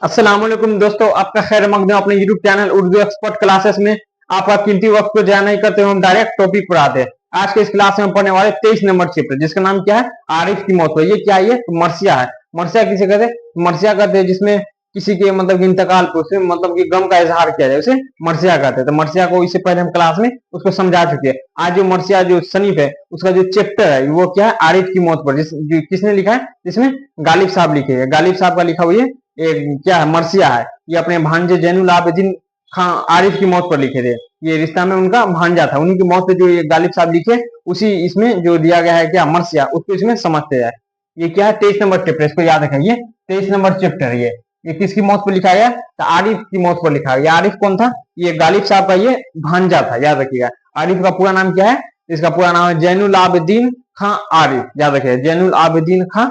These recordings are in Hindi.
अस्सलाम वालेकुम दोस्तों, आपका खैर मकदम अपने YouTube channel Urdu expert classes में। आपका कीमती वक्त को जाया नहीं करते, हम डायरेक्ट टॉपिक पर आते हैं। आज के इस क्लास में पढ़ने वाले 23 नंबर चैप्टर, जिसका नाम क्या है, आरिफ की मौत पर। ये क्या है? तो मरसिया है। मरसिया किसे कहते हैं? मरसिया कहते हैं जिसमें किसी के मतलब इंतकाल पर उसमें मतलब कि गम का इजहार किया जाए, उसे मरसिया कहते हैं। तो मरसिया को इससे पहले हम क्लास में उसको समझा चुके हैं। आज जो मरसिया जो सनीफ है उसका जो चैप्टर है वो क्या है, आरिफ की मौत पर। किसने लिखा है? इसमें गालिब साहब लिखे हैं। गालिब साहब का लिखा हुआ है ये क्या है, मरसिया है। ये अपने भांजे जैनुल आबिदीन खां आरिफ की मौत पर लिखे थे। ये रिश्ता में उनका भांजा था, उन्हीं की मौत पे जो ये गालिब साहब लिखे, उसी इसमें जो दिया गया है क्या, मरसिया, उसको इसमें समझते हैं। ये क्या है, 23 नंबर चैप्टर, इसको याद रखें। ये 23 नंबर चैप्टर है। ये किसकी मौत पर लिखा गया? तो आरिफ की मौत पर लिखा गया। आरिफ कौन था? ये गालिब साहब का ये भांजा था, याद रखिएगा। आरिफ का पूरा नाम क्या है? इसका पूरा नाम है जैनुल आबिदीन खां आरिफ, याद रखिएगा। जैनुल आबिदीन खां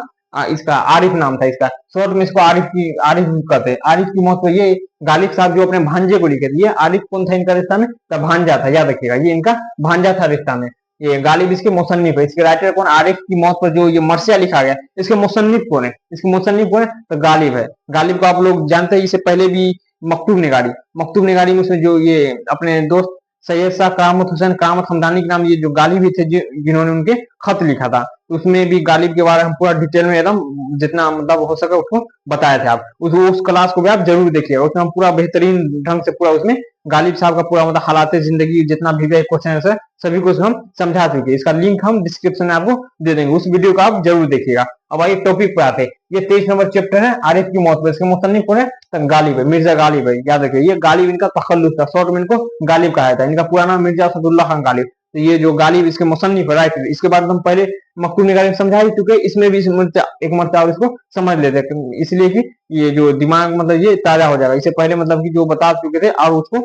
इसका आरिफ नाम था इसका। शॉर्ट में इसको आरिफ कहते हैं। आरिफ की मौत पर ये गालिब साहब जो अपने भांजे को लिखे थे। ये आरिफ कौन था इनका रिश्ता में? तो भांजा था, याद रखिएगा। ये इनका भांजा था रिश्ता में। ये गालिब इसके मुसन्निफ है। इसके राइटर कौन? आरिफ की मौत पर जो ये मरसिया लिखा गया, इसके मुसन्निफ कौन है? इसके मुसन्निफ कौन है? तो गालिब है। गालिब को आप लोग जानते हैं, इससे पहले भी मकतूब निगारी, मकतूब निगारी में उसमें जो ये अपने दोस्त सैयद शाह करामत हुसैन करामत हमदानी के नाम ये जो गालिब ही थे जिन्होंने उनके खत लिखा था, उसमें भी गालिब के बारे में पूरा डिटेल में एकदम जितना मतलब हो सके उसको बताए थे। आप उस क्लास को भी आप जरूर देखिएगा। उसमें हम पूरा बेहतरीन ढंग से पूरा उसमें गालिब साहब का पूरा मतलब हालात जिंदगी जितना भी क्वेश्चन है सभी को हम समझा चुके हैं। इसका लिंक हम डिस्क्रिप्शन में आपको दे देंगे, उस वीडियो को आप जरूर देखिएगा। अब आइए टॉपिक पे आते हैं। ये 23 नंबर चैप्टर है आरिफ की मौत पर। इसके मुसन्निफ कौन है? तो गालिब है, मिर्जा गालिब है, याद रखिए। ये गालिब इनका तखल्लुस था, शॉर्ट में इनको गालिब कहा जाता है। इनका पूरा नाम मिर्जा असदुल्ला खान गालिब। तो ये जो गालिब इसके मुसन्निफ है, राइट। इसके बाद हम पहले मकतूब निगारी में समझा ही चुके, इसमें भी एक मरतबा और इसको समझ लेते हैं, इसलिए कि ये जो दिमाग मतलब ये ताजा हो जाएगा। इससे पहले मतलब कि जो बता चुके थे और उसको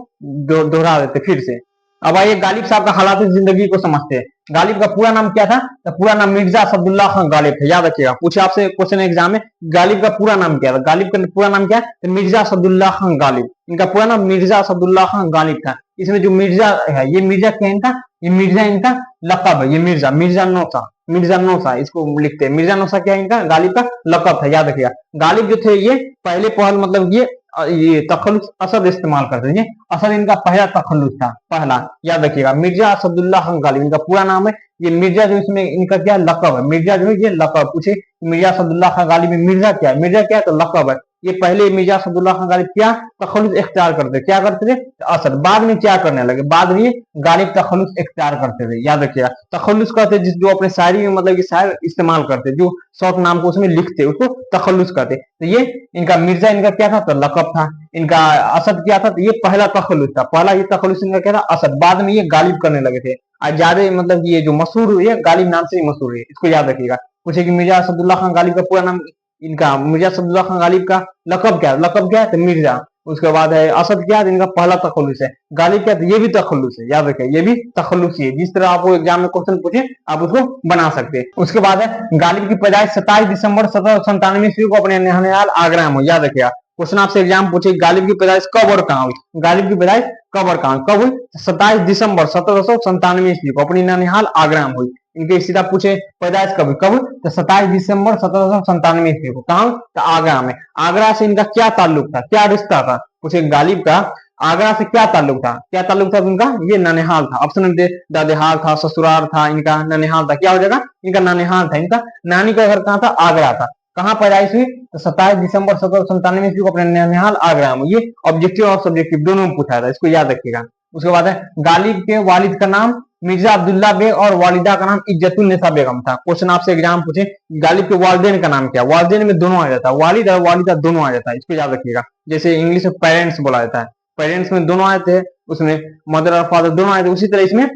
दोहरा देते फिर से। अब आइए गालिब साहब का हालात जिंदगी को समझते हैं। गालिब का पूरा नाम क्या था? तो पूरा नाम मिर्जा असदुल्ला खान गालिब था, याद रखिएगा। पूछे आपसे क्वेश्चन एग्जाम में, गालिब का पूरा नाम क्या था? गालिब का पूरा नाम क्या है? तो मिर्जा असदुल्ला खान गालिब। इनका पूरा नाम मिर्जा असदुल्ला खान गालिब था। इसमें जो मिर्जा है, ये मिर्जा क्या है इनका? ये मिर्जा इनका लकब है। ये मिर्जा मिर्जा नौसा, मिर्जा नौसा इसको लिखते हैं। मिर्जा नौसा क्या है इनका? गालिब का लकब था, याद रखिएगा। गालिब जो थे ये पहले पहल मतलब ये तखल्लुस असद इस्तेमाल करते थे। असद इनका पहला तखल्लुस था, पहला, याद रखिएगा। मिर्जा असदुल्ला खान गालिब इनका पूरा नाम है। ये मिर्जा जो इसमें इनका क्या लकब है, मिर्जा जो है ये लकब। पूछे मिर्जा असदुल्ला खान गालिब में मिर्जा क्या है? मिर्जा क्या है? तो लकब है। ये पहले मिर्जा असदुल्ला खान गालिब क्या तखल्लुस इख्तियार करते, क्या करते थे? असद। बाद में क्या करने लगे? बाद में गालिब तखल्लुस इख्तियार करते थे, याद रखिएगा। तखल्लुस कहते जिस जो अपने शायरी में मतलब कि शायर इस्तेमाल करते, जो शॉर्ट नाम को उसमें लिखते, उसको तखल्लुस कहते। तो ये इनका मिर्जा इनका क्या था? तो लकब था। इनका असद क्या था? तो ये पहला तखल्लुस था, पहला ये तखल्लुस इनका क्या था? असद। बाद में ये गालिब करने लगे थे। आज ज्यादा मतलब ये जो मशहूर हुई है गालिब नाम से ही मशहूर है, इसको याद रखिएगा। पूछे कि मिर्जा असदुल्ला खान गालिब का पूरा नाम, इनका मिर्जा असदुल्ला खान गालिब का लकब क्या है? लकब क्या है? तो मिर्जा। उसके बाद है असद क्या है? इनका पहला तखल्लुस है। गालिब क्या है? ये भी तखल्लुस है, याद रखिए। ये भी तखल्लुस ही है। जिस तरह आपको एग्जाम में क्वेश्चन पूछे आप उसको बना सकते हैं। उसके बाद है गालिब की पैदाइश 27 दिसंबर 1797 ईस्वी को अपने नहनियाल आगरा में, याद रखिएगा। क्वेश्चन आपसे एग्जाम पूछे गालिब की पैदाइश कब और कहाँ हुई? गालिब की पैदाइश कब और कहाँ कब हुई? 27 दिसंबर 1797 ईस्वी को अपनी ननिहाल आगरा में हुई। इनके सीधा पूछे पैदाइश कब कब? तो 27 दिसंबर 1797 ईस्वी को। कहा? तो आगरा में। आगरा से इनका क्या ताल्लुक था, क्या रिश्ता था? पूछे गालिब का आगरा से क्या ताल्लुक था, क्या ताल्लुक था उनका? ये ननिहाल था। ऑप्शन दे, दादेहाल था, ससुराल था, इनका ननिहाल था। क्या हो जाएगा? इनका ननिहाल था। इनका नानी का घर कहाँ था? आगरा था। कहाँ पैदाइश हुई? तो 27 दिसंबर 1797 ईस्वी को अपने ननिहाल आगरा में। ये ऑब्जेक्टिव और सब्जेक्टिव दोनों में पूछा था, इसको याद रखिएगा। उसके बाद है गालिब के वालिद का नाम मिर्जा अब्दुल्ला बेग और वालिदा का नाम इज्जतुन्निसा बेगम था। क्वेश्चन आपसे एग्जाम पूछे गालिब के वालिदैन का नाम क्या? वालिदैन में दोनों आ जाता है, वालिद और वालिदा दोनों आ जाता है, इसको याद रखिएगा। जैसे इंग्लिश में पेरेंट्स बोला जाता है, पेरेंट्स में दोनों आते हैं, उसमें मदर और फादर दोनों आते हैं। उसी तरह इसमें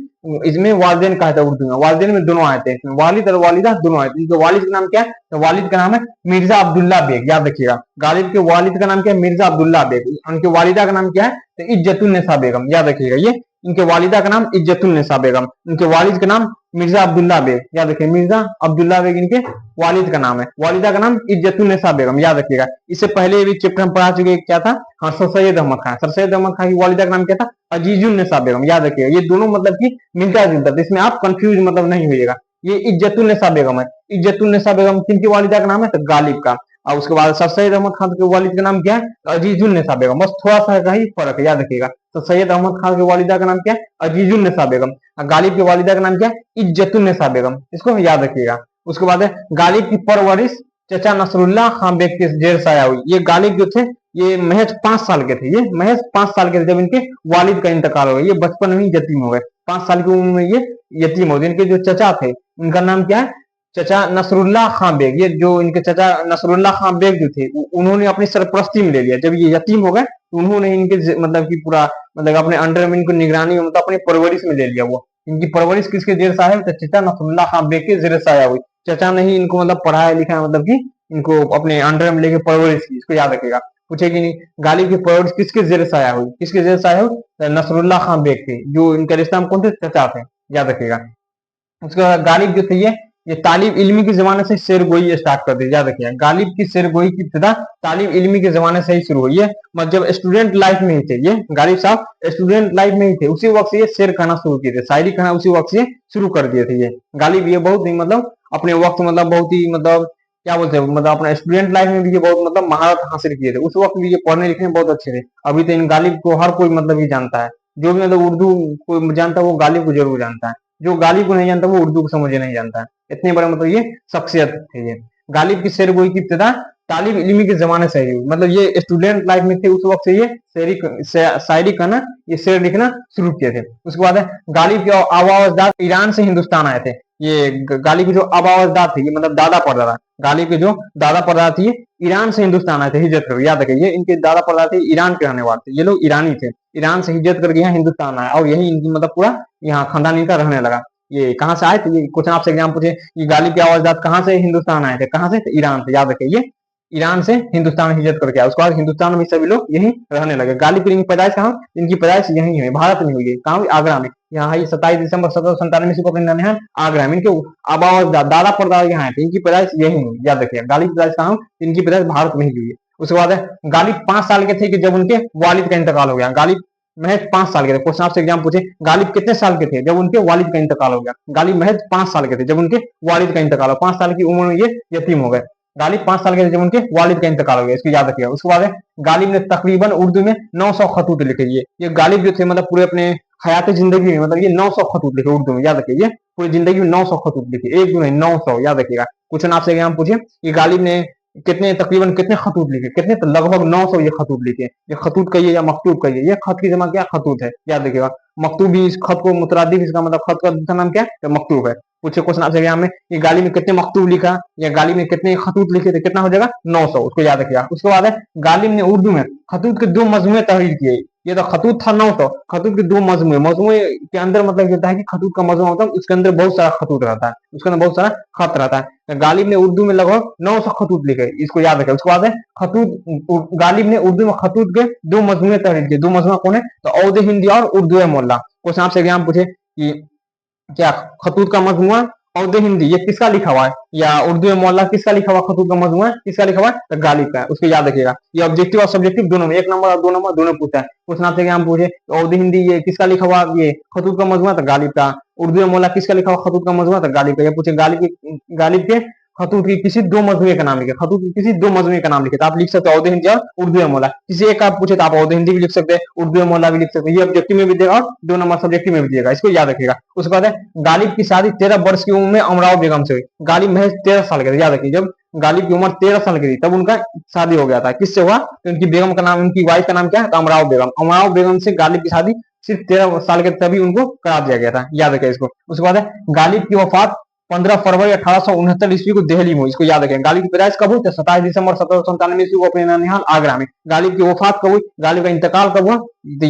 इसमें वालिदैन कहा था उर्दू में, वालिदैन में दोनों आते हैं, वालिद और वालिदा दोनों आते हैं। वालिद का नाम क्या है? तो वालिद का नाम है मिर्जा अब्दुल्ला बेग, याद रखिएगा। गालिब के वालिद का नाम क्या है? मिर्जा अब्दुल्ला बेग। उनके वालिदा का नाम क्या है? तो इज्जतुन्निसा बेगम, याद रखिएगा। ये इनके वालिदा का नाम इज्जतुन्निसा बेगम, इनके वालिद का नाम मिर्जा अब्दुल्ला बेग, याद रखिए। मिर्जा अब्दुल्ला बेग इनके वालिद का नाम है। वालिदा का नाम इज्जतुन्निसा बेगम, याद रखिएगा। इससे पहले भी चैप्टर हम पढ़ा चुके, क्या था? हाँ, सर सैयद अहमद खान। सर सैयद अहमद खान की वालिदा का नाम क्या था? अजीजुन्निसा बेगम, याद रखिएगा। ये दोनों मतलब की मिलता जुलता था, इसमें आप कंफ्यूज मतलब नहीं होइएगा। ये इज्जतुन्निसा बेगम है। इज्जतुन्निसा बेगम किनकी वालिदा का नाम है? तो गालिब का। और उसके बाद सर सैयद अहमद खान के वालिद का नाम क्या है? अजीजुन्निसा बेगम। बस थोड़ा सा का ही फर्क है, याद रखिएगा। तो सैयद अहमद खान के वालिदा का नाम क्या है? अजीजुन्निसा बेगम। और गालिब के वालिदा का नाम क्या है? इज्जतुन्निसा बेगम। इसको याद रखिएगा। उसके बाद है गालिब की परवरिश चचा नसरुल्लाह खान बेग के जेर साया हुई। ये गालिब जो थे ये महज 5 साल के थे, ये महज 5 साल के थे जब इनके वालिद का इंतकाल हो गया। ये बचपन में ही यतीम हो गए, 5 साल की उम्र में ये यतीम हो गए। इनके जो चचा थे उनका नाम क्या है? चचा नसरुल्लाह खान बेग। ये जो इनके चचा नसरुल्लाह खान बेग जो थे उन्होंने अपनी सरपरस्ती में ले लिया। जब ये यतीम हो गए तो उन्होंने इनके मतलब की पूरा मतलब अपने अंडर में इनको निगरानी में मतलब अपनी परवरिश में ले लिया। वो इनकी परवरिश किसके जेर साया हुई? तो चचा नसरुल्लाह खान बेग के जेर साया हुई। चचा ने ही इनको मतलब पढ़ाया लिखाया, मतलब की इनको अपने अंडर में लेके परवरिश की। इसको याद रखेगा। पूछेगी नहीं गालिब की परवरिश किसके जेर साया हुई? किसके जेर साया हुई? तो नसरुल्लाह खान बेग थे, जो इनके रिश्ता में कौन थे? चचा थे, याद रखेगा। उसके बाद गालिब जो थे ये तालिब इल्मी के जमाने से शेर गोई स्टार्ट कर दी, याद रखिए। गालिब की शेर गोई की इब्तिदा तालिब इल्मी के जमाने से ही शुरू हुई है। मतलब जब स्टूडेंट लाइफ में ही थे ये गालिब साहब, स्टूडेंट लाइफ में ही थे, उसी वक्त से ये शेर कहना शुरू किए थे, शायरी कहना उसी वक्त से शुरू कर दिए थे ये गालिब। ये बहुत ही मतलब अपने वक्त मतलब बहुत ही मतलब क्या बोलते हैं, मतलब अपना स्टूडेंट लाइफ में भी ये बहुत मतलब महारत हासिल किए थे। उस वक्त भी ये पढ़ने लिखने में बहुत अच्छे थे। अभी तो इन गालिब को हर कोई मतलब ही जानता है। जो भी मतलब उर्दू को जानता है वो गालिब को जरूर जानता है। जो गालिब को नहीं जानता वो उर्दू को समझे नहीं जानता है। इतने बड़े मतलब ये शख्सियत थे ये। गालिब की शेर गोई की इब्तिदा तालिब इल्मी के जमाने से ही हुई। मतलब ये स्टूडेंट लाइफ में थे, उस वक्त से ये शायरी करना, ये शेर लिखना शुरू किए थे। उसके बाद है गालिब के आवाजदार ईरान से हिंदुस्तान आए थे। ये गालिब के जो आवाजदार थे, ये मतलब दादा परदादा, गालिब के जो दादा परदादा थे ये ईरान से हिंदुस्तान आए थे हिजरत कर। याद रखिए, ये इनके दादा परदादा थे ईरान के रहने वाले थे। ये लोग ईरानी थे, ईरान से हिजरत करके यहाँ हिंदुस्तान आए और यही इनकी मतलब पूरा यहाँ खानदान इनका रहने लगा। ये कहाँ से आए थे? ये क्वेश्चन आपसे एग्जाम पूछे, ये गालिब के आवाजदार कहाँ से हिंदुस्तान आए थे? कहाँ से? तो ईरान से। याद रखिए, ये ईरान से हिंदुस्तान हिजरत करके आया। उसके बाद हिंदुस्तान में सभी लोग यही रहने लगे। गालिब की इनकी पैदाइश कहाँ? इनकी पैदाइश यही है, भारत में हुई है। कहाँ हुई? आगरा में। यहाँ 27 दिसंबर 1797 में अपने ननिहाल आगरा में। इनके आवाजदार दादा परदादा यहाँ थे, इनकी पैदाइश यही हुई। याद रखिए, गालिब की पैदाइश कहाँ हुई? इनकी पैदाइश भारत में ही हुई है। उसके बाद है गालिब 5 साल के थे कि जब उनके वालिद का इंतकाल हो गया। गालिब महज 5 साल के थे। क्वेश्चन आपसे एग्जाम पूछे गालिब कितने साल के थे जब उनके वालिद का इंतकाल हो गया? गालिब महज 5 साल के थे जब उनके वालिद का इंतकाल हो। 5 साल की उम्र में ये यतीम हो गए। गालिब 5 साल के थे जब उनके वालिद का इंतकाल हो गया, इसको याद रखिएगा। उसके बाद है गालिब ने तकरीबन उर्दू में 900 खतूत लिखे। ये गालिब जो थे मतलब पूरे अपने हयात जिंदगी में मतलब ये 900 खतूत लिखे उर्दू में। याद रखिए, ये पूरी जिंदगी में 900 खतूत लिखे, एक दो नहीं 900। याद रखिएगा। क्वेश्चन आपसे एग्जाम पूछे कि गालिब ने तकरीबन कितने खतूत लिखे? कितने? तो लगभग 900 ये खतूत लिखे। ये खतूत कहिए या मकतूब कहिए, ये खत की जमा क्या? खतूत है। याद रखिएगा। मकतूब भी इस खत को मुतरादिफ, इसका मतलब खत का दूसरा नाम क्या है? तो मकतूब है। पूछे क्वेश्चन आपसे एग्जाम में ये गालिब ने कितने मकतूब लिखा या गालिब ने कितने खतूत लिखे थे? कितना हो जाएगा? 900। उसको याद रखिएगा। उसके बाद है गालिब ने उर्दू में खतूत के 2 मजमूए तहरीर किए। ये तो खतूत था 900, खतूत के 2 मजमूए। मजमूए के अंदर मतलब होता है कि खतूत का मजमूआ होता है, उसके अंदर बहुत सारा खतूत रहता है, उसके अंदर बहुत सारा खत रहता है। गालिब ने उर्दू में लगभग 900 खतूत लिखे, इसको याद रखें। उसके बाद है खतूत, गालिब ने उर्दू में खतूत के 2 मजमूए तहरीर किए। 2 मजमूआ कौन है? तो औद हिंदी और उर्दू मोल्ला। क्वेश्चन आपसे एग्जाम पूछे कि क्या खतूत का मजमूआ औद हिंदी ये किसका लिखा हुआ है या उर्दू मोहल्ला किसका लिखा हुआ? खतूत का मजमूआ किसका लिखा हुआ है? तो गालिब का है। उसको याद रखिएगा। ये ऑब्जेक्टिव और सब्जेक्टिव दोनों में 1 नंबर और 2 नंबर दोनों पूछता है। क्वेश्चन आपसे एग्जाम पूछे औद हिंदी ये किसका लिखा हुआ? ये खतूत का मजमूआ तो गालिब का। उर्दू मोहल्ला किसका लिखा हुआ? खतूत का मजमूआ तो गालिब का। ये पूछे गालिब के खतूत की किसी 2 मजमूए का नाम लिखे। खतूत की किसी 2 मजमूए का नाम लिखे तो आप लिख सकते हो औद हिंदी और उर्दू मोहल्ला। किसी एक आप पूछे तो आप औद हिंदी भी लिख सकते हैं, उर्दू मोहल्ला भी लिख सकते हैं। ये ऑब्जेक्टिव में भी देगा और 2 नंबर सब्जेक्टिव में भी देगा, इसको याद रखिएगा। उसके बाद है गालिब की शादी 13 वर्ष की उम्र में अमराव बेगम से हुई। गालिब महज 13 साल के थे। याद रखिए, जब गालिब की उम्र 13 साल की थी तब उनका शादी हो गया था। किससे हुआ? तो उनकी बेगम का नाम, उनकी वाइफ का नाम क्या है? तो अमराव बेगम। अमराव बेगम से गालिब की शादी सिर्फ 13 साल के तभी उनको करा दिया गया था। याद रखिए इसको। उसके बाद है गालिब की वफात 15 फरवरी 1869 ईस्वी को दिल्ली में हुई। इसको याद रखें। गालिब की पैदाइश कब हुई? तो 27 दिसंबर 1797 ईस्वी को अपने ननिहाल आगरा में। गालिब की वफात कब हुई? गालिब का इंतकाल कब हुआ?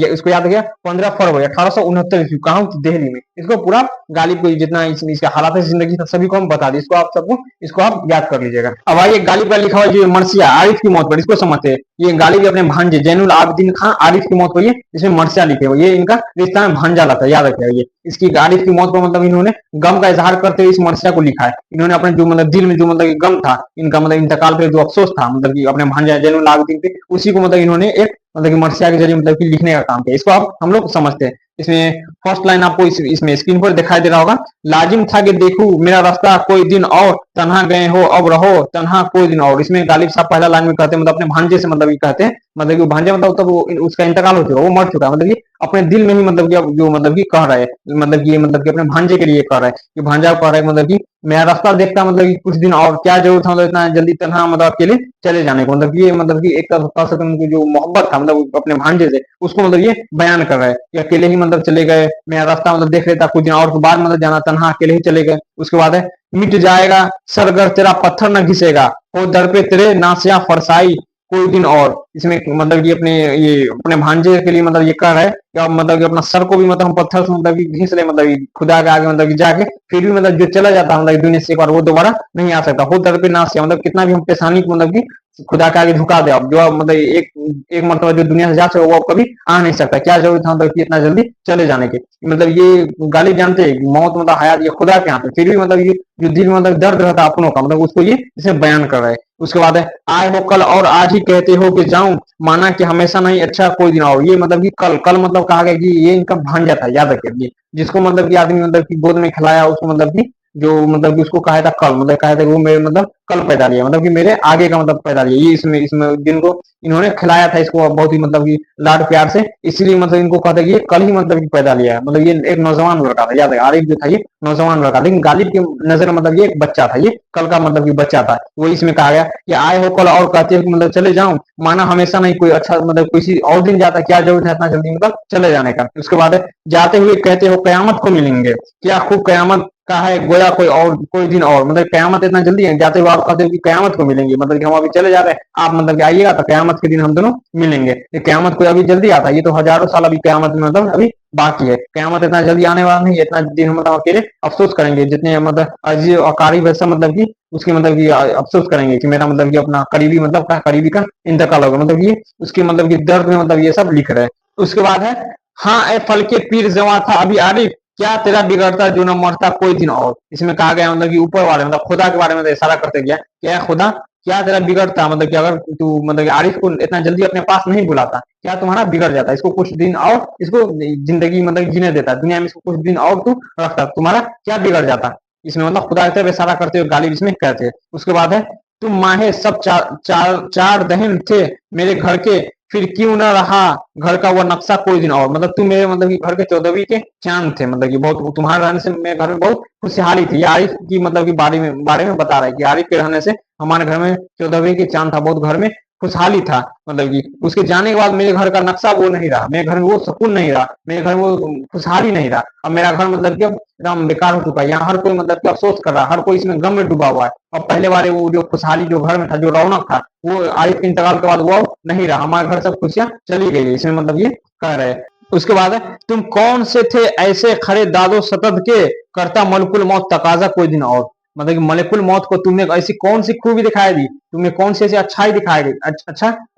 इसको याद रखिए 15 फरवरी 1869 ईस्वी। कहाँ हुई? दिल्ली में। इसको पूरा गालिब को जितना इसके हालात जिंदगी था सभी को हम बता दें। इसको आप सबको इसको आप याद कर लीजिएगा। अब आइए गालिब का लिखा हुआ जो मरसिया आरिफ की मौत पर, इसको समझते हैं। ये गालिब अपने भांजे जैनुल आबिदीन खान आरिफ की मौत पर इसमें मरसिया लिखे हुए, ये इनका रिश्ता में भांजा लाता है। याद रखिएगा। ये इसकी आरिफ की मौत पर मतलब इन्होंने गम का इजहार करते हुए इस मरसिया को लिखा है। इन्होंने अपने जो मतलब दिल में जो मतलब गम था इनका, मतलब इंतकाल पे जो अफसोस था मतलब कि अपने भांजा जैनुल आबिदीन पे, उसी को मतलब इन्होंने एक मतलब कि मरसिया के जरिए मतलब कि लिखने का काम किया। इसको आप हम लोग समझते हैं। इसमें फर्स्ट लाइन आपको इसमें स्क्रीन पर दिखाई दे रहा होगा, लाजिम था कि देखूं मेरा रास्ता कोई दिन और तन्हा गए हो अब रहो तन्हा कोई दिन और। इसमें गालिब साहब पहला लाइन में कहते हैं मतलब अपने भांजे से मतलब ये कहते हैं, मतलब कि वो भांजे मतलब तब उसका इंतकाल हो चुका, वो मर चुका है, मतलब कि अपने दिल में ही मतलब कि जो मतलब कि कह रहा है, मतलब कि ये मतलब कि अपने भांजे के लिए कह रहा है कि भांजा को कह रहा है मतलब कि मेरा रास्ता देखता मतलब कि कुछ दिन और, क्या जरूरत था मतलब इतना जल्दी तन्हा मतलब अकेले चले जाने को, मतलब ये मतलब कि एक तरह कह सकते हैं उनकी जो मोहब्बत था मतलब अपने भांजे से, उसको मतलब ये बयान कर रहा है कि अकेले ही मतलब चले गए, मेरा रास्ता मतलब देख लेता कुछ दिन और के बाद मतलब जाना, तन्हा अकेले ही चले गए। उसके बाद है मिट जाएगा सरगर तेरा पत्थर न घिसेगा, हो दर पे तेरे नासिया फरसाई कोई दिन और। इसमें मतलब कि अपने ये अपने भांजे के लिए मतलब ये कह रहा है कि अब मतलब कि अपना सर को भी मतलब हम पत्थर से मतलब कि घिस ले, मतलब कि खुदा के आगे मतलब कि जाके फिर भी मतलब जो चला जाता है मतलब दुनिया से एक बार वो दोबारा नहीं आ सकता। हो दर पे नासिया मतलब कितना भी हम पेशानी को मतलब कि खुदा के आगे झुका दे, अब जो मतलब एक मरतबा जो दुनिया से जा सके वो कभी आ नहीं सकता, क्या जरूरत था मतलब कि इतना जल्दी चले जाने की। मतलब ये गालिब जानते हैं मौत मतलब हयात ये खुदा के हाथ है, फिर भी मतलब ये जो दिल में मतलब दर्द रहता है अपनों का मतलब उसको ये इसे बयान कर रहा है। उसके बाद है आए हो कल और आज ही कहते हो कि जाऊं, माना कि हमेशा नहीं अच्छा कोई दिन आओ। ये मतलब कि कल कल मतलब कहा गया कि ये इनका भांजा था, याद रखिए, जिसको मतलब कि आदमी मतलब कि गोद में खिलाया उसको मतलब कि जो मतलब कि उसको कहा था कल, मतलब कहा था कि वो मेरे मतलब कल पैदा लिया, मतलब कि मेरे आगे का मतलब पैदा लिया, ये इसमें इसमें जिनको इन्होंने खिलाया था इसको बहुत ही मतलब कि लाड प्यार से, इसीलिए मतलब इनको कहता है कि ये कल ही मतलब कि पैदा लिया है। मतलब ये एक नौजवान लड़का था, याद है आरिफ जो था ये नौजवान लड़का, लेकिन गालिब की नजर में मतलब ये एक बच्चा था, ये कल का मतलब कि बच्चा था। वो इसमें कहा गया कि आए हो कल और कहते हो कि मतलब चले जाऊं, माना हमेशा नहीं कोई अच्छा मतलब किसी और दिन जाता, क्या जरूरत है इतना जल्दी मतलब चले जाने का। उसके बाद जाते हुए कहते हो कयामत को मिलेंगे, क्या खूब कयामत का है गोया कोई और कोई दिन और, मतलब कयामत इतना जल्दी है, जाते हुए आप कहते हो कि कयामत को मिलेंगे, मतलब कि हम अभी चले जा रहे हैं, आप मतलब कि आइएगा तो कयामत के दिन हम दोनों मिलेंगे। ये कयामत कोई अभी जल्दी आता है, ये तो हजारों साल अभी कयामत में मतलब अभी बाकी है, कयामत इतना जल्दी आने वाला नहीं है, इतना दिन हम मतलब अकेले अफसोस करेंगे जितने मतलब अजीज और कारीब ऐसा मतलब कि उसके मतलब कि अफसोस करेंगे कि मेरा मतलब कि अपना करीबी मतलब का करीबी का इंतकाल होगा, मतलब ये उसके मतलब कि दर्द में मतलब ये सब लिख रहे हैं। उसके बाद है हाँ ए फल के पीर जवा था अभी आरिफ, क्या तेरा बिगड़ता जो न मरता कोई दिन और। इसमें कहा गया मतलब कि ऊपर वाले मतलब खुदा के बारे में इशारा करते गया, क्या खुदा क्या तेरा बिगड़ता, मतलब कि अगर तू मतलब कि आरिफ को इतना जल्दी अपने पास नहीं बुलाता, क्या तुम्हारा बिगड़ जाता, इसको कुछ दिन और इसको जिंदगी मतलब जीने देता दुनिया में, इसको कुछ दिन और तू रखता, तुम्हारा क्या बिगड़ जाता। इसमें मतलब खुदा की तरफ इशारा करते हुए गालिब इसमें कहते हैं। उसके बाद है तुम माहे सब चार दहन थे मेरे घर के, फिर क्यों ना रहा घर का वो नक्शा कोई दिन और। मतलब तुम मेरे मतलब कि घर के 14वीं के चांद थे, मतलब कि बहुत तुम्हारे रहने से मेरे घर में बहुत खुशहाली थी। ये आरिफ की मतलब कि बारे में बता रहा है कि आरिफ के रहने से हमारे घर में 14वीं के चांद था, बहुत घर में खुशहाली था। मतलब कि उसके जाने के बाद मेरे घर का नक्शा वो नहीं रहा, मेरे घर में वो सुकून नहीं रहा, मेरे घर में वो खुशहाली नहीं रहा। अब मेरा घर मतलब कि अब एकदम बेकार हो चुका है, यहाँ हर कोई मतलब कि अफसोस कर रहा है, हर कोई इसमें गम में डूबा हुआ है। और पहले वाले वो जो खुशहाली जो घर में था, जो रौनक था, वो आरिफ के इंतकाल के बाद वो नहीं रहा, हमारे घर सब खुशियां चली गई, इसमें मतलब ये कह रहे हैं। उसके बाद है तुम कौन से थे ऐसे खड़े दादो सतद के, करता मलकुल मौत तकाजा कोई दिन और। मतलब कि मलकुल मौत को तुमने ऐसी कौन सी खूबी दिखाई दी, तुमने कौन सी ऐसी अच्छाई दिखाई दी,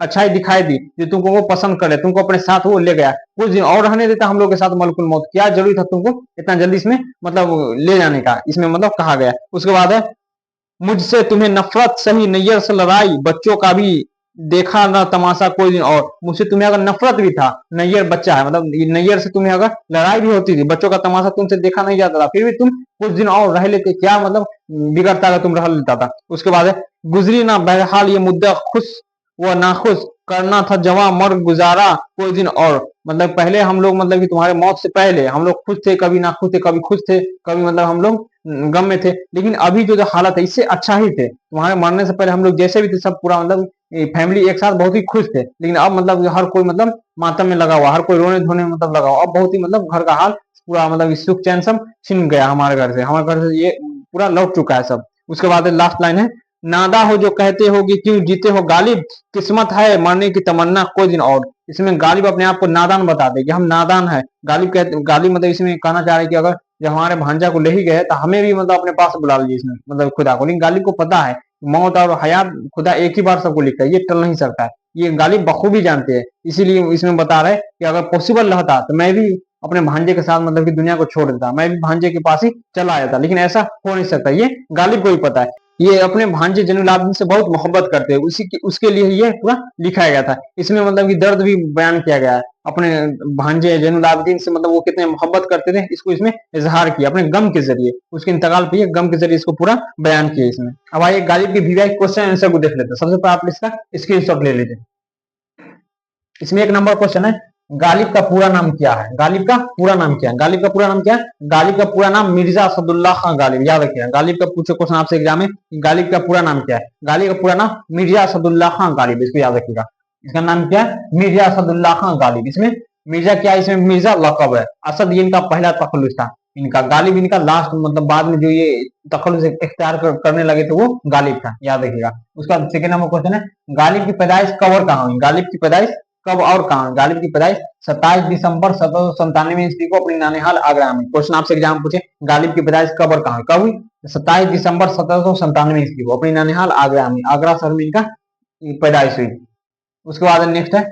अच्छाई दिखाई दी जो तुमको वो पसंद करे, तुमको अपने साथ वो ले गया, कुछ दिन और रहने देता हम लोग के साथ मलकुल मौत, क्या जरूरी था तुमको इतना जल्दी इसमें मतलब ले जाने का, इसमें मतलब कहा गया। उसके बाद है मुझसे तुम्हें नफरत सही नैयर से लड़ाई, बच्चों का भी देखा ना तमाशा कोई दिन और। मुझसे तुम्हें अगर नफरत भी था, नैयर बच्चा है मतलब नैयर से तुम्हें अगर लड़ाई भी होती थी, बच्चों का तमाशा तुमसे देखा नहीं जाता था, फिर भी तुम कुछ दिन और रह लेते, क्या मतलब बिगड़ता अगर तुम रह लेता था। उसके बाद है गुजरी ना बहरहाल ये मुद्दा खुश व नाखुश, करना था जवां मर गुजारा कोई दिन और। मतलब पहले हम लोग मतलब कि तुम्हारे मौत से पहले हम लोग खुश थे, कभी नाखुश थे, कभी खुश थे, कभी मतलब हम लोग गम में थे, लेकिन अभी जो हालत है इससे अच्छा ही थे, तुम्हारे मरने से पहले हम लोग जैसे भी थे सब पूरा मतलब फैमिली एक साथ बहुत ही खुश थे, लेकिन अब मतलब हर कोई मतलब मातम में लगा हुआ, हर कोई रोने धोने में मतलब लगा हुआ, अब बहुत ही मतलब घर का हाल पूरा मतलब सुख चैन सब छिन गया हमारे घर से, हमारे घर से ये पूरा लौट चुका है सब। उसके बाद लास्ट लाइन है नादा हो जो कहते हो कि क्यों जीते हो गालिब, किस्मत है मरने की तमन्ना कोई दिन और। इसमें गालिब अपने आप को नादान बता दे कि हम नादान है, गालिब कहते गालिब मतलब इसमें कहना चाह रहे हैं कि अगर जब हमारे भांजा को ले ही गए तो हमें भी मतलब अपने पास बुला लीजिए, इसमें मतलब खुदा को, लेकिन गालिब को पता है मौत और हयात खुदा एक ही बार सबको लिखता है, ये टल नहीं सकता है, ये गालिब बखूबी जानते हैं, इसीलिए इसमें बता रहे कि अगर पॉसिबल रहता तो मैं भी अपने भांजे के साथ मतलब कि दुनिया को छोड़ देता, मैं भी भांजे के पास ही चला जाता, लेकिन ऐसा हो नहीं सकता, ये गालिब को भी पता है। ये अपने भांजे जैनुलाब्दीन से बहुत मोहब्बत करते हैं, उसके लिए ये पूरा लिखा गया था। इसमें मतलब कि दर्द भी बयान किया गया है अपने भांजे जैनुलाब्दीन से, मतलब वो कितने मोहब्बत करते थे, इसको इसमें इजहार किया अपने गम के जरिए, उसके इंतकाल पे गम के जरिए इसको पूरा बयान किया इसमें। अब आइए गालिब की बीवी क्वेश्चन आंसर को देख लेते हैं। सबसे पहले आप इसका स्क्रीनशॉट ले लीजिए। इसमें एक नंबर क्वेश्चन है, गालिब का पूरा नाम क्या है? गालिब का पूरा नाम क्या है? गालिब का पूरा नाम क्या है? गालिब का पूरा नाम मिर्जा असदुल्ला खान गालिब। याद रखिएगा, गालिब का पूछे क्वेश्चन आपसे एग्जाम में, गालिब का पूरा नाम क्या है? गालिब का पूरा नाम मिर्जा असदुल्ला खान गालिब, इसको याद रखिएगा। इसका नाम क्या है? मिर्जा असदुल्ला खान गालिब। इसमें मिर्जा क्या है? इसमें मिर्जा लकब है। असद ये इनका पहला तखल्लुस था इनका, गालिब इनका लास्ट, मतलब बाद में जो ये तखल्लुस इख्तियार करने लगे थे वो गालिब था, याद रखिएगा। उसका सेकंड नंबर क्वेश्चन है, गालिब की पैदाइश कब और कहाँ हुई? गालिब की पैदाइश कब और कहाँ? गालिब की पैदाइश 27 दिसंबर 1797 ईस्वी को अपनी नानिहाल आगरा में। क्वेश्चन आपसे एग्जाम पूछे, गालिब की पैदाइश कब और कहाँ कब हुई? 27 दिसंबर 1797 ईस्वी को अपनी नानिहाल आगरा में, आगरा शहर में इनका पैदाइश हुई। उसके बाद नेक्स्ट है,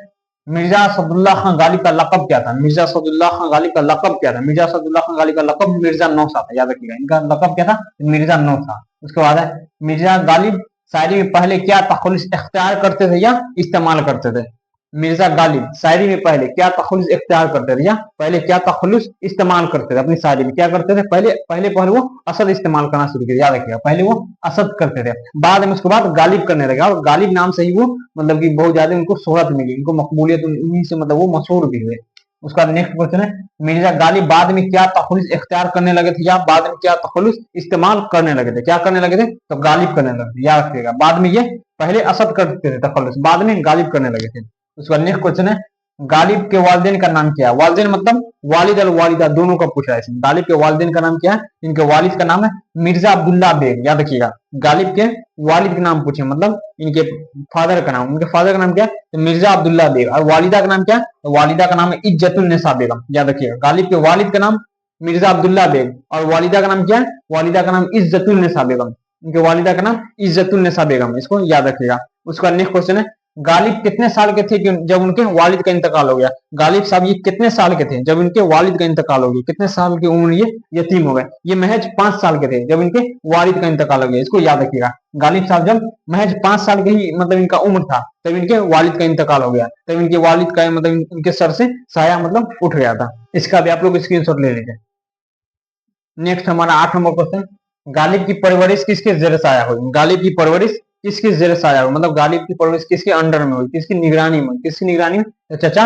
मिर्जा असदुल्ला खान गालिब का लकब क्या था? मिर्जा असदुल्ला खान गालिब का लकब क्या था? मिर्जा असदुल्ला खान गालिब का लकब मिर्जा नौसा था, याद रखिएगा। इनका लकब क्या था? मिर्जा नौसा। उसके बाद है, मिर्जा गालिब शायरी में पहले क्या तखल्लुस इख्तियार करते थे या इस्तेमाल करते थे? मिर्जा गालिब शायरी में पहले क्या तखल्लुस इख्तियार करते थे या पहले क्या तखल्लुस इस्तेमाल करते थे? अपनी शायरी में क्या करते थे? पहले पहले पहले वो असद इस्तेमाल करना शुरू किया, याद रखिएगा। पहले वो असद करते थे, बाद में उसके बाद गालिब करने लगा, और गालिब नाम से ही वो मतलब कि बहुत ज्यादा उनको शोहरत मिली, उनको मकबूलियत, उन्हीं से मतलब वो मशहूर भी हुए। उसका नेक्स्ट क्वेश्चन है, मिर्जा गालिब बाद में क्या तखल्लुस इख्तियार करने लगे थे या बाद में क्या तखल्लुस इस्तेमाल करने लगे थे? क्या करने लगे थे? तो गालिब करने लगे थे, याद रखिएगा। बाद में ये पहले असद करते थे तखल्लुस, बाद में गालिब करने लगे थे। उसका नेक्स्ट क्वेश्चन है, गालिब के वालिदैन का नाम क्या है? वालिदैन मतलब वालिद और वालिदा दोनों का पूछा है इसमें। गालिब के वालिदैन का नाम क्या है? इनके वालिद का नाम है मिर्जा अब्दुल्ला बेग, याद रखिएगा। गालिब के वालिद का नाम पूछे, मतलब इनके फादर का नाम, उनके फादर का नाम क्या है? तो मिर्जा अब्दुल्ला बेग। और वालिदा का नाम क्या है? तो वालिदा का नाम है इज्जतुन्निसा बेगम, याद रखिएगा। गालिब के वालिद का नाम मिर्जा अब्दुल्ला बेग, और वालिदा का नाम क्या है? वालिदा का नाम इज्जतुन्निसा बेगम। इनके वालिदा का नाम इज्जतुन्निसा बेगम, इसको याद रखिएगा। उसका नेक्स्ट क्वेश्चन है, गालिब कितने साल के थे जब उनके वालिद का इंतकाल हो गया? गालिब साहब ये कितने साल के थे जब इनके वालिद का इंतकाल हो गया? कितने साल की उम्र ये यतीम हो गए? ये महज 5 साल के थे जब इनके वालिद का इंतकाल हो गया, इसको याद रखिएगा। गालिब साहब जब महज 5 साल के ही मतलब इनका उम्र था, तब इनके वालिद का इंतकाल हो गया, तब इनके वालिद का मतलब इनके सर से साया मतलब उठ गया था। इसका भी आप लोग स्क्रीनशॉट ले लीजिए। नेक्स्ट हमारा 8 नंबर क्वेश्चन, गालिब की परवरिश किसके जेर साया हुई? गालिब की परवरिश किसके जेर साया हुई, मतलब गालिब की परवरिश किसके अंडर में हुई, किसकी निगरानी में? किसकी निगरानी में? तो चचा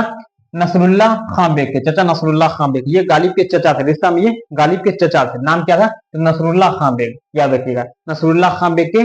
नसरुल्ला खां बेग के, चचा नसरुल्ला खां बेग, ये गालिब के चचा थे, रिश्ता में ये गालिब के चचा थे। नाम क्या था? तो नसरुल्ला खां बेग, याद रखिएगा। नसरुल्ला खां बेग के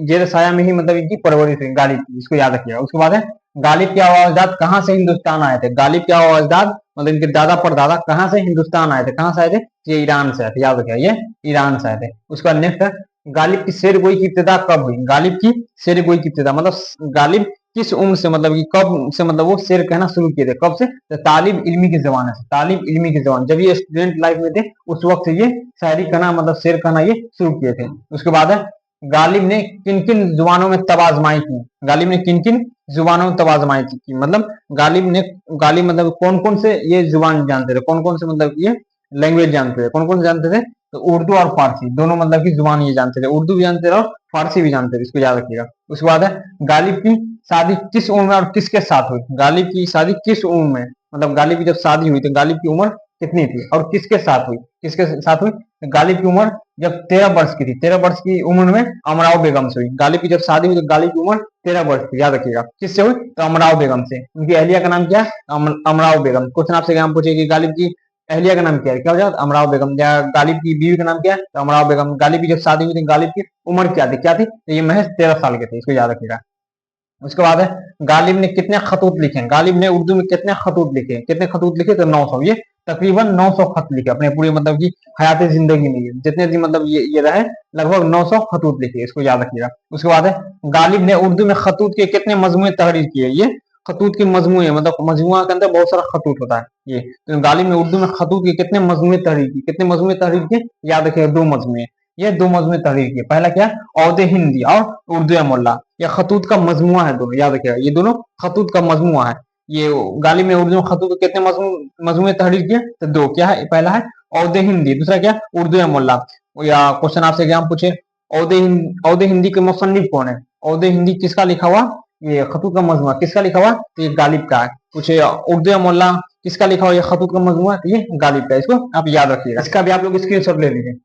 जेर साया में ही मतलब इनकी परवरिश हुई गालिब की, इसको याद रखिएगा। उसके बाद है, गालिब के अजाद कहाँ से हिंदुस्तान आए थे? गालिब के अजाद मतलब इनके दादा परदादा कहाँ से हिंदुस्तान आए थे? कहाँ से आए थे? ये ईरान से आए थे, याद रखिएगा, ये ईरान से आए थे। उसका नेक्स्ट है, गालिब की शेर गोई की इब्तिदा कब हुई? गालिब की शेर गोई की इब्तिदा मतलब गालिब किस उम्र से, मतलब कि कब से मतलब वो शेर कहना शुरू किए थे? कब से? तो तालिब इल्मी के जमाने से, तालिब इल्मी के जमाने, जब ये स्टूडेंट लाइफ में थे उस वक्त से ये शायरी कहना मतलब शेर कहना ये शुरू किए थे। उसके बाद है, गालिब ने किन किन जुबानों में तब आजमाई की? गालिब ने किन किन जुबानों में तब आजमाई की, मतलब गालिब मतलब कौन कौन से ये जुबान जानते थे, कौन कौन से मतलब ये लैंग्वेज जानते थे, कौन कौन से जानते थे? तो उर्दू और फारसी दोनों मतलब की जुबान ये जानते थे, उर्दू भी जानते थे और फारसी भी जानते थे, इसको याद रखिएगा। उसके बाद है, गालिब की शादी किस उम्र में और किसके साथ हुई? गालिब की शादी किस उम्र में, मतलब गालिब की जब शादी हुई तो गालिब की उम्र कितनी थी और किसके साथ हुई? किसके साथ हुई? गालिब की उम्र जब 13 वर्ष की थी, 13 वर्ष की उम्र में अमराव बेगम से हुई। गालिब की जब शादी हुई तो गालिब की उम्र 13 वर्ष थी, याद रखिएगा। किससे हुई? तो अमराव बेगम से। उनकी अहलिया का नाम क्या है? अमराव बेगम। क्वेश्चन आपसे एग्जाम पूछेगी गालिब की अहलिया का नाम क्या है? क्या हो जाता? अमराव बेगम। या गालिब की बीवी का नाम क्या है? तो अमराव बेगम। गालिब की जब शादी हुई थी गालिब की उम्र क्या थी? क्या थी? तो ये महज 13 साल के थे, इसको याद रखिएगा। उसके बाद है, गालिब ने कितने खतूत लिखे? गालिब ने उर्दू में कितने खतूत लिखे? कितने खतूत लिखे? तो 900। ये तकरीबन 900 खत लिखे अपने पूरी मतलब की हयात जिंदगी में, जितने भी मतलब ये रहे लगभग 900 खतूत लिखे, इसको याद रखिएगा। उसके बाद है, गालिब ने उर्दू में खतूत के कितने मजमूए तहरीर किए? ये खतूत के मजमूए मतलब मजमुआ के अंदर बहुत सारा खतूत होता है ये, तो गालिब ने उर्दू में खतूत के कितने मजमूए तहरीर किए? कितने मजमूए तहरीर किए? याद रखिएगा, 2 मजमूए। ये 2 मजमूए तहरीर किए। पहला क्या? औदे हिंदी और उर्दू मोल्ला, या खतूत का मजमुआ है दोनों, याद रखिएगा, ये दोनों खतूत का मजमुआ है। ये गालिब में उर्दू खतूत कितने मजमुए तहरीर किए? तो 2। क्या है? पहला है औदे हिंदी, दूसरा क्या? उर्दू मोल्ला। या क्वेश्चन आपसे एग्जाम पूछे औदे हिंदी के मुसन्निफ कौन है? औदे हिंदी किसका लिखा हुआ? ये खतूत का मजमूआ किसका लिखा हुआ? तो ये गालिब का है। कुछ उर्दू या मोल्ला किसका लिखा हुआ? ये खतूत का मजमूआ, तो ये गालिब का है। इसको आप याद रखिएगा, इसका भी आप लोग स्क्रीनशॉट ले लीजिए।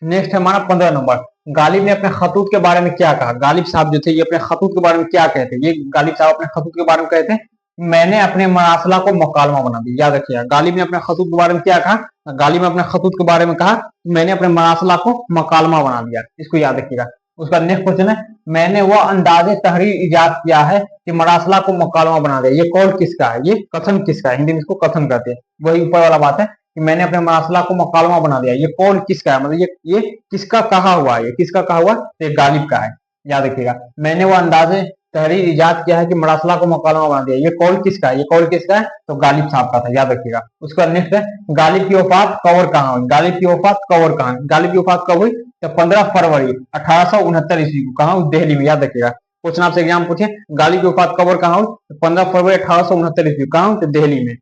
नेक्स्ट है हमारा 15 नंबर। गालिब ने अपने खतूत के बारे में क्या कहा? गालिब साहब जो थे ये अपने खतूत के बारे में क्या कहते हैं? ये गालिब साहब अपने खतूत के बारे में कहते हैं, मैंने अपने मरासला को मुकालमा बना दिया। याद रखिएगा, गालिब ने अपने खतूत के बारे में क्या कहा? गालिब ने अपने खतूत के बारे में कहा, मैंने अपने मरासला को मुकालमा बना दिया। इसको याद रखिएगा। उसका नेक्स्ट क्वेश्चन है, मैंने वह अंदाजे तहरीर इजाद किया है कि मरासला को मुकालमा बना दिया। ये कौल किसका है? ये कथन किसका है? हिंदी में इसको कथन कहते हैं। वही ऊपर वाला बात है कि मैंने अपने मरासला को मुकालमा बना दिया। ये कौल किसका है? मतलब ये किसका कहा हुआ है? ये किसका कहा हुआ? ये गालिब का है। याद रखिएगा, मैंने वो अंदाजे तहरीर इजाद किया है कि मरासला को मुकालमा बना दिया। ये कौल किसका है? ये कौल किसका है? तो गालिब साहब का था। याद रखिएगा। उसका नेक्स्ट है, गालिब की वफात कवर कहाँ हुई? गालिब की वफात कवर कहाँ? गालिब की वफात कब हुई? तो 15 फरवरी 1869 ईस्वी को। कहाँ हुई? दिल्ली में। याद रखिएगा, क्वेश्चन आपसे एग्जाम पूछे गालिब की वफात कवर कहाँ हुई? तो 15 फरवरी 1869 ईस्वी। कहाँ हुई? तो दिल्ली में।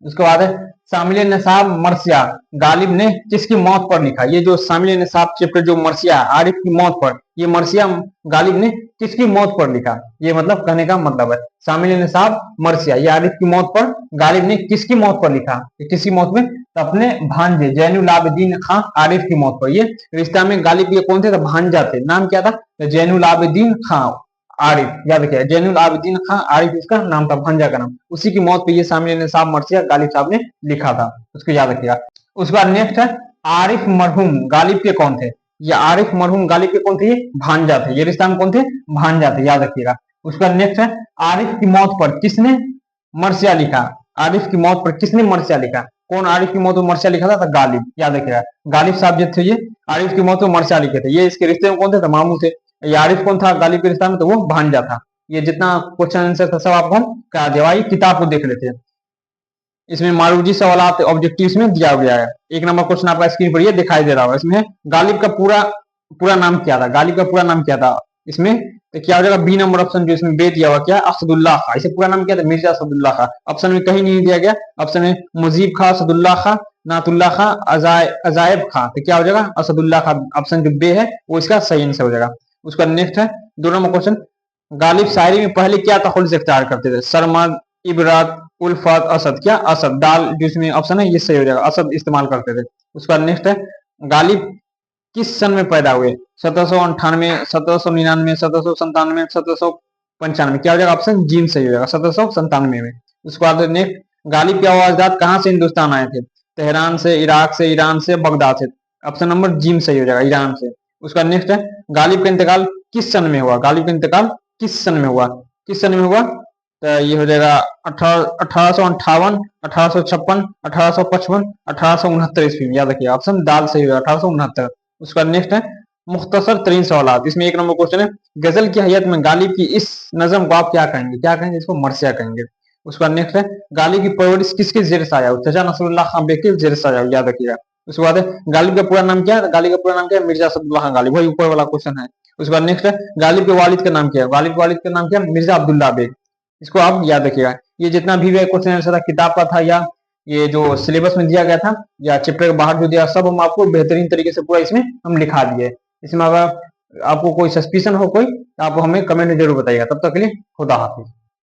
उसके बाद है शामिल निसाब मरसिया, गालिब ने किसकी मौत पर लिखा? ये जो शामिल निसाब चैप्टर जो मरसिया आरिफ की मौत पर, ये मरसिया गालिब ने किसकी मौत पर लिखा? ये मतलब कहने का मतलब है शामिल निसाब मरसिया ये आरिफ की मौत पर गालिब ने किसकी मौत पर लिखा? किसकी मौत में? तो अपने भांजे जैनुल आबिदीन खां आरिफ की मौत पर। ये रिश्ता में गालिब ये कौन थे? तो भांजा थे। नाम क्या था? तो जैनुल आबिदीन खां आरिफ। याद रखिए, जैनुल आबिदीन खां आरिफ इसका नाम था, भांजा का नाम। उसी की मौत पे ये शामिल निसाब मरसिया गालिब साहब ने लिखा था। उसको याद रखिएगा। उसके बाद नेक्स्ट है, आरिफ मरहूम गालिब के कौन थे? ये आरिफ मरहूम गालिब के कौन थे? ये भांजा थे। ये रिश्ता में कौन थे? भांजा थे। याद रखिएगा। उसका नेक्स्ट है, आरिफ की मौत पर किसने मरसिया लिखा? आरिफ की मौत पर किसने मरसिया लिखा? कौन आरिफ की मौत पर मरसिया लिखा था? तो गालिब। याद रखिएगा, गालिब साहब जो थे ये आरिफ की मौत पर मरसिया लिखे थे। ये इसके रिश्ते में कौन थे? तो मामू थे। ये आरिफ कौन था गालिब के रिश्ता में? तो वो भांजा था। ये जितना क्वेश्चन आंसर था सब आपको हम करा दिया। भाई किताब को देख लेते हैं, इसमें मारूजी सवाल ऑब्जेक्टिव इसमें दिया गया है। एक नंबर क्वेश्चन आपका स्क्रीन पर ये दिखाई दे रहा होगा। इसमें गालिब का पूरा पूरा नाम क्या था? गालिब का पूरा नाम क्या था? इसमें तो क्या हो जाएगा? बी नंबर ऑप्शन जो इसमें बे दिया हुआ क्या? असदुल्ला खा। इसे पूरा नाम क्या था? मिर्जा असदुल्ला खा। ऑप्शन में कहीं नहीं दिया गया। ऑप्शन में मुजीब खा, असदुल्ला खा, नातुल्ला खा, अजायब खा। तो क्या हो जाएगा? असदुल्ला खा। ऑप्शन जो बे है वो इसका सही आंसर हो जाएगा। उसका नेक्स्ट है 2 नंबर क्वेश्चन, गालिब शायरी में पहले क्या तखल्लुस इख्तियार करते थे? सरमद, इबरत, उल्फत, असद। क्या? असद। दाल जिसमें ऑप्शन है ये सही हो जाएगा, असद इस्तेमाल करते थे। उसका नेक्स्ट है, गालिब किस सन में पैदा हुए? 1798, 1799, 1797, 1795। क्या हो जाएगा? ऑप्शन जीन सही हो जाएगा, 1797 में। उसके बाद नेक्स्ट, गालिब के आवाजदात कहाँ से हिंदुस्तान आए थे? तेहरान से, इराक से, ईरान से, बगदाद से। ऑप्शन नंबर जीन सही हो जाएगा, ईरान से। उसका नेक्स्ट है, गालिब का इंतकाल किस सन में हुआ? गालिब का इंतकाल किस सन में हुआ? किस सन में हुआ? तो ये हो जाएगा 1858, 1856, 1855, 1869 ईस्वी में। याद रखिए, ऑप्शन दाल सही होगा, 1869। उसका नेक्स्ट है, मुख्तसर तरीन सवाल। इसमें 1 नंबर क्वेश्चन है, गजल की हैयत में गालिब की इस नज़म को आप क्या कहेंगे? क्या कहेंगे? इसको मरसिया कहेंगे। उसका नेक्स्ट है, गालिब की परवरिश किसके जेर साया? चाचा नसरुल्लाह खां बेग के जेर साया। याद रखिएगा। उसके बाद है, गालिब का पूरा नाम क्या है? गालिब का पूरा नाम क्या है? मिर्जा असदुल्लाह खां गालिब। वही ऊपर वाला क्वेश्चन है। उसके बाद नेक्स्ट है, गालिब के वालिद का नाम क्या है? गालिब के वालिद का नाम क्या है? मिर्जा अब्दुल्ला बेग। इसको आप याद रखिएगा। ये जितना भी क्वेश्चन आंसर था किताब का था या ये जो सिलेबस में दिया गया था या चैप्टर के बाहर जो दिया, सब हम आपको बेहतरीन तरीके से पूरा इसमें हम लिखा दिए। इसमें अगर आपको कोई सस्पिशन हो कोई, तो आप हमें कमेंट में जरूर बताइएगा। तब तक के लिए खुदा हाफिज।